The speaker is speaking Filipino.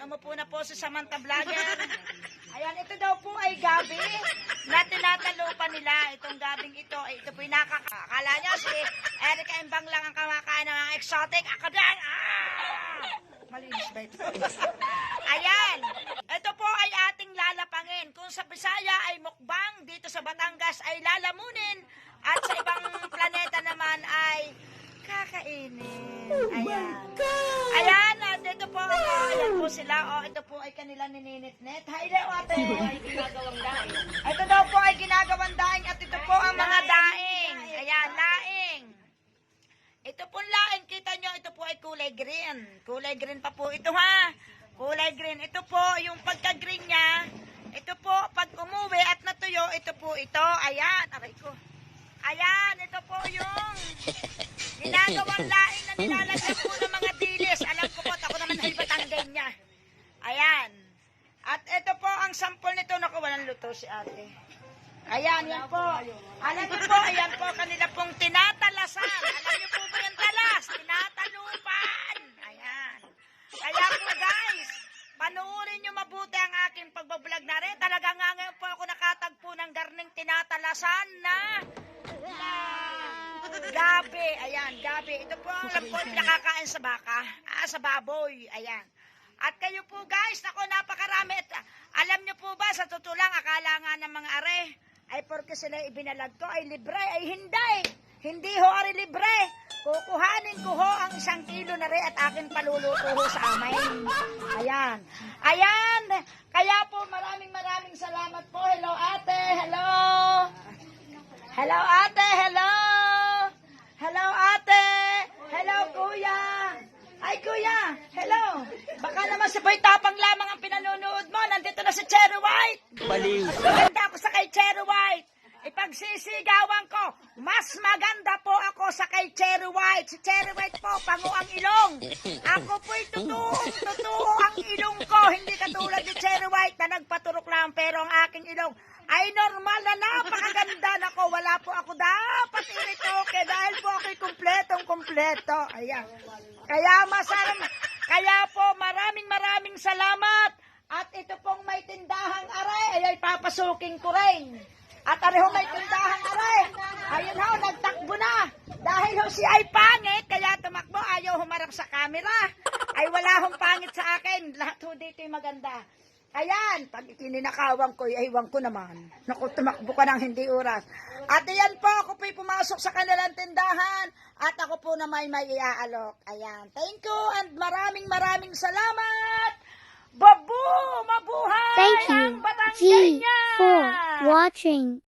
umupo na po si Samantha Vlogger. Ayan, ito daw po ay gabi na tinatalupan nila. Itong gabing ito, ito po yung nakakala nyo si Erica Imbang lang ang kamakain ng mga exotic. Akadan! Malinis ba ito? Ayan, ito po ay ating lalapangin. Kung sa Bisaya ay mukbang, dito sa Batangas ay lalamunin, at sa ibang planeta naman ay kakainin. Ayan. Ayan, dito po, ayan po sila. Ito po ay kanila nininit-net. Hi there, ate. Ito daw po ay ginagawang daing, at ito po ang mga daing. Ayan, laing. Ito po laing, kita nyo, ito po ay kulay green. Kulay green pa po ito, ha? Kulay green. Ito po, yung pagka-green niya, ito po, pag umuwi at natuyo, ito po ito. Ayan, aray ko. Ayan, ito po yung ginagawang laing na nilalagyan po ng mga dilis. Alam ko po, ako naman ay Batanggay niya. Ayan. At ito po, ang sample nito, naku, walang luto si ate. Ayan, yan po. Alam niyo po, ayan po, kanila pong tinatalasan. Alam niyo po ba yung talas? Tinatalupan. Ayan. Kaya po guys, panuorin niyo mabuti ang aking pagbablog na rin. Talaga nga ngayon po ako nakatagpo ng garning tinatalasan na gabi. Ayan, gabi. Ito po ang lampot nakakain sa baka. Sa baboy. Ayan. At kayo po guys, naku, napakarami. Alam niyo po ba, sa totoo lang, akala nga ng mga are, ay porque sila ibinalag ko, ay libre, ay hindi. Hindi ho ari libre. Kukuhanin ko ho ang 1 kilo na rin at akin paluluto ho sa amin. Ayan. Ayan. Kaya po maraming salamat po. Hello ate. Hello. Hello ate. Hello. Hello ate. Hello kuya. Ay kuya. Hello. Baka naman si Boy Tapang lamang ang pinanonood mo. Nandito na si Cherry White. Baliw. Maganda ako sa kay Cherry White. Ipagsisigawan ko, mas maganda po ako sa kay Cherry White. Si Cherry White po, pango ang ilong. Ako po'y totoo ang ilong ko. Hindi katulad ni Cherry White na nagpaturok lang, pero ang aking ilong ay normal na napakaganda na ko. Wala po ako dapat iritoke dahil po ako'y kumpletong-kumpleto. Ayan. Kaya po maraming salamat. At ito pong may tindahang aray, ay papasukin ko rin. At areho may tindahang aray. Ayun ho, nagtakbo na. Dahil ho si ay pangit, kaya tumakbo, ayaw humarap sa camera. Ay wala hong pangit sa akin. Lahat ho dito'y maganda. Ayan, pag ikininakawan ko, aywan ko naman. Naku, tumakbo ka ng hindi oras. At ayan po, ako po'y pumasok sa kanilang tindahan. At ako po na may iaalok. Ayan, thank you and maraming salamat. Babu! Mabuhay Thank you, ang Batanggay G, niya! for watching.